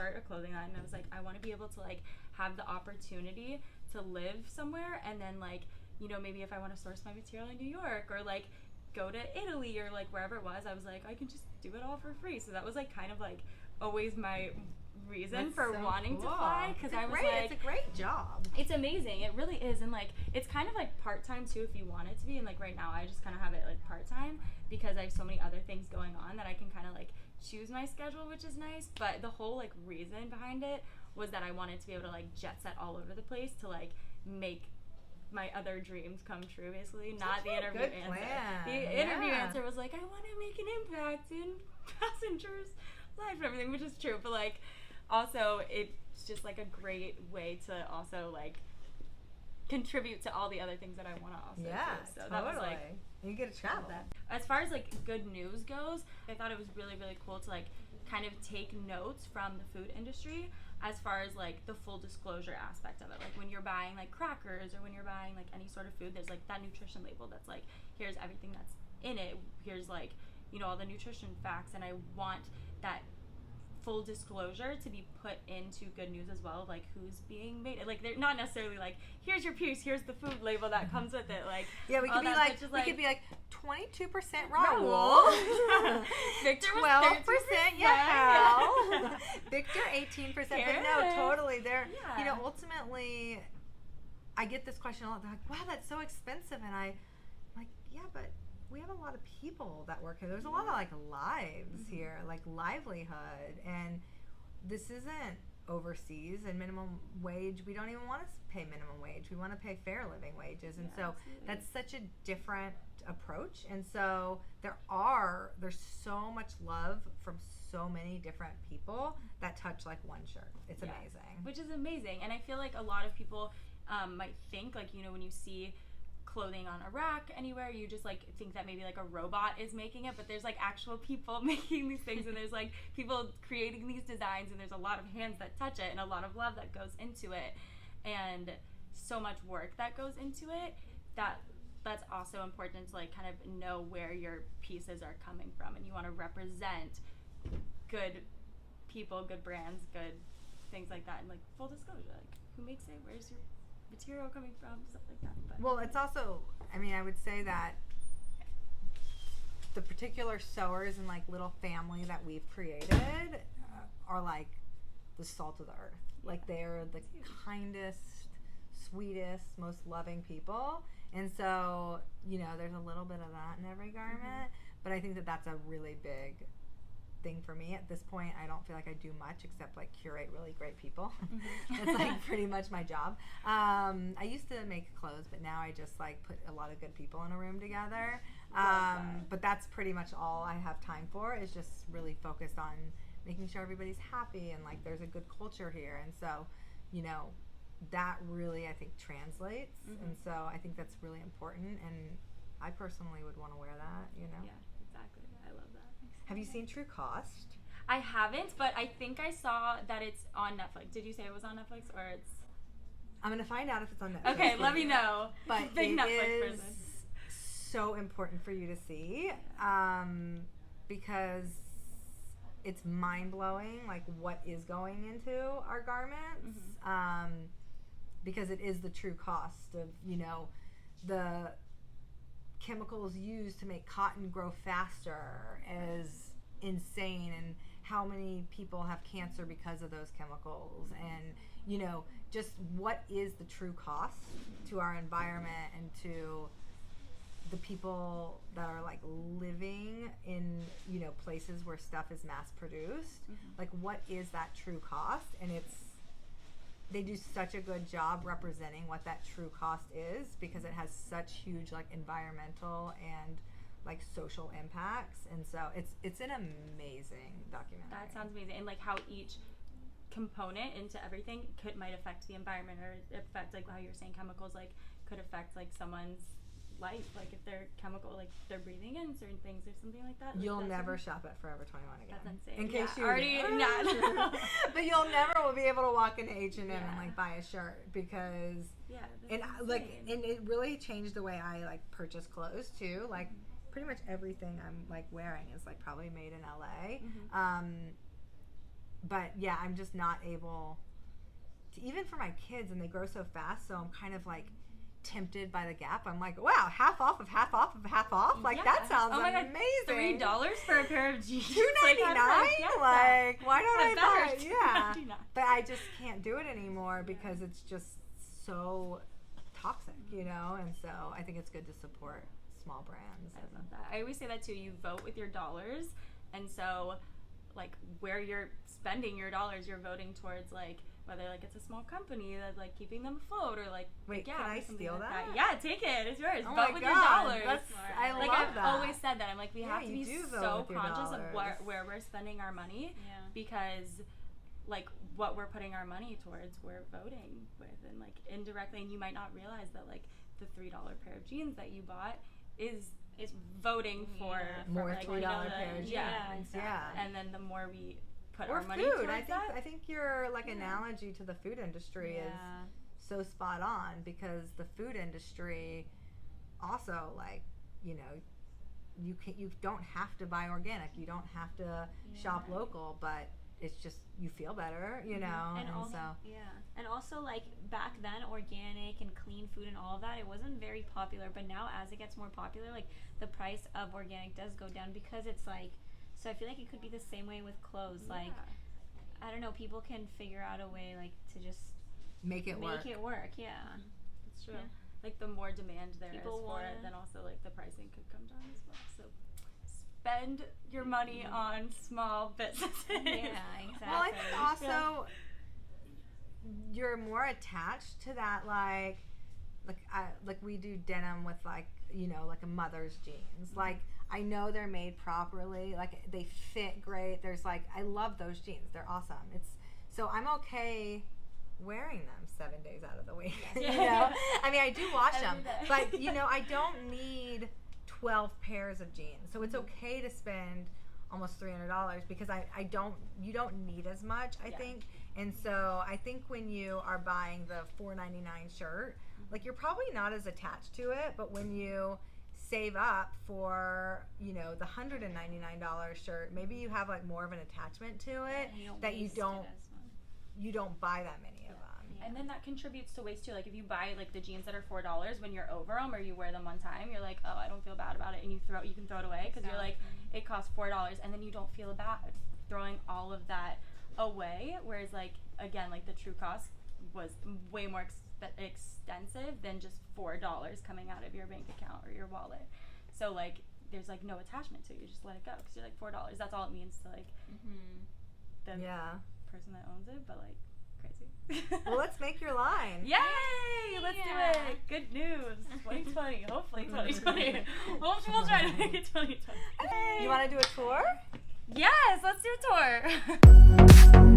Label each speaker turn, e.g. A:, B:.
A: start a clothing line, and I was like, I want to be able to like have the opportunity to live somewhere, and then like, you know, maybe if I want to source my material in New York or like go to Italy or like wherever it was, I was like, I can just do it all for free. So that was like kind of like always my reason for wanting to fly, because I was like,
B: it's a great job.
A: It's amazing, it really is. And like it's kind of like part-time too if you want it to be, and like right now I just kind of have it like part-time because I have so many other things going on that I can kind of like choose my schedule, which is nice. But the whole like reason behind it was that I wanted to be able to like jet set all over the place to like make my other dreams come true, basically. Not the interview answer. The interview answer was like, I want to make an impact in passengers' life and everything, which is true. But like, also, it's just like a great way to also like contribute to all the other things that I want to also do. So
B: totally.
A: that was like,
B: you get to travel.
A: As far as like good news goes, I thought it was really, really cool to like kind of take notes from the food industry as far as like the full disclosure aspect of it. Like when you're buying like crackers or when you're buying like any sort of food, there's like that nutrition label that's like, here's everything that's in it, here's like, you know, all the nutrition facts. And I want that full disclosure to be put into good news as well, like who's being made. Like they're not necessarily like, here's your piece, here's the food label that comes with it. Like
B: we could be like, we could be like 22% Raul,
A: Victor
B: 12% Yahel, Victor 18%. But no, totally. They're you know, ultimately, I get this question a lot. They're like, wow, that's so expensive, and I'm like, yeah, but we have a lot of people that work here. There's a lot of like lives here, like livelihood, and this isn't overseas and minimum wage. We don't even want to pay minimum wage. We want to pay fair living wages, and so that's such a different approach. And so there's so much love from so many different people that touch like one shirt. It's amazing,
A: which is amazing. And I feel like a lot of people might think like, you know, when you see clothing on a rack anywhere, you just like think that maybe like a robot is making it, but there's like actual people making these things, and there's like people creating these designs, and there's a lot of hands that touch it and a lot of love that goes into it, and so much work that goes into it, that's also important to like kind of know where your pieces are coming from, and you want to represent good people, good brands, good things like that, and like full disclosure, like who makes it, where's your material coming from, stuff like that. But
B: well, it's also, I mean, I would say that the particular sewers and like little family that we've created are like the salt of the earth. Like they're the kindest, sweetest, most loving people. And so, you know, there's a little bit of that in every garment, but I think that that's a really big thing for me. At this point, I don't feel like I do much except like curate really great people. It's like pretty much my job. I used to make clothes, but now I just like put a lot of good people in a room together. But that's pretty much all I have time for, is just really focused on making sure everybody's happy and like there's a good culture here. And so, you know, that really I think translates. And so I think that's really important, and I personally would want to wear that, you know.
A: Yeah, exactly. I love that.
B: Have you seen True Cost?
A: I haven't, but I think I saw that it's on Netflix. Did you say it was on Netflix, or it's?
B: I'm gonna find out if it's on Netflix.
A: Okay, let me know.
B: But
A: big
B: it
A: Netflix
B: is
A: person.
B: So important for you to see, because it's mind blowing, like what is going into our garments, because it is the true cost of, you know, the chemicals used to make cotton grow faster is insane, and how many people have cancer because of those chemicals, and you know, just what is the true cost to our environment and to the people that are like living in, you know, places where stuff is mass produced. Like what is that true cost? And they do such a good job representing what that true cost is, because it has such huge like environmental and like social impacts. And so it's an amazing documentary.
A: That sounds amazing. And like how each component into everything might affect the environment, or affect like how you're saying chemicals like could affect like someone's life, like if they're chemical, like they're breathing in certain things or something like that.
B: You'll never shop at Forever 21 again.
A: That's insane.
B: In case you
A: already not.
B: But you'll never will be able to walk into H&M and like buy a shirt, because and it really changed the way I like purchase clothes too. Like pretty much everything I'm like wearing is like probably made in LA. but yeah, I'm just not able to, even for my kids, and they grow so fast, so I'm kind of like tempted by the Gap. I'm like, wow, half off of half off of half off. Like, that sounds amazing.
A: $3 for a pair of jeans.
B: $2.99? Like, why don't I buy it? Yeah. But I just can't do it anymore because it's just so toxic, you know? And so I think it's good to support small brands.
A: I love that. I always say that too. You vote with your dollars. And so, like, where you're spending your dollars, you're voting towards, like, whether like it's a small company that's like keeping them afloat, or like
B: can I steal
A: like
B: that?
A: Yeah, take it. It's yours.
B: Oh
A: Vote with your dollars.
B: I love
A: I've
B: that.
A: always said that. I'm like, we have to be so conscious of where we're spending our money, because like what we're putting our money towards, we're voting with, and like indirectly, and you might not realize that like the $3 pair of jeans that you bought is voting for
B: more
A: like,
B: $3 pair of jeans.
A: Yeah. And then the more we put
B: or
A: our money
B: food.
A: towards
B: I think your like analogy to the food industry is so spot on, because the food industry also, like, you know, you don't have to buy organic, you don't have to shop local, but it's just you feel better, you know.
C: And also like back then, organic and clean food and all of that, it wasn't very popular, but now as it gets more popular, like the price of organic does go down, because it's like, so I feel like it could be the same way with clothes. Like, I don't know, people can figure out a way like to just
B: make it work.
C: Yeah,
A: it's true. Like the more demand there
C: people
A: is for it, then also like the pricing could come down as well. So spend your money on small businesses.
C: Yeah, exactly.
B: Well, I think also you're more attached to that, like we do denim with, like, you know, like a mother's jeans. Like, I know they're made properly, like they fit great. There's like, I love those jeans. They're awesome. So I'm okay wearing them 7 days out of the week. You know? I mean, I do wash them, but you know, I don't need 12 pairs of jeans. So it's okay to spend almost $300 because you don't need as much, I think. And so I think when you are buying the $4.99 shirt, like, you're probably not as attached to it, but when you save up for, you know, the $199 shirt, maybe you have like more of an attachment to it, that you don't buy that many of them.
A: And then that contributes to waste too. Like, if you buy like the jeans that are $4, when you're over them or you wear them one time, you're like, oh, I don't feel bad about it, and you can throw it away because you're like, it costs $4, and then you don't feel bad throwing all of that away. Whereas, like, again, like the true cost was way more extensive than just $4 coming out of your bank account or your wallet. So like, there's like no attachment to it. You just let it go because you're like, $4. That's all it means to like the person that owns it. But like, crazy.
B: Well, let's make your line.
A: Yay! Let's do it. Good news. 2020. Hopefully 2020. Hopefully we'll try to make it 2020.
B: You want to do a tour?
A: Yes, let's do a tour.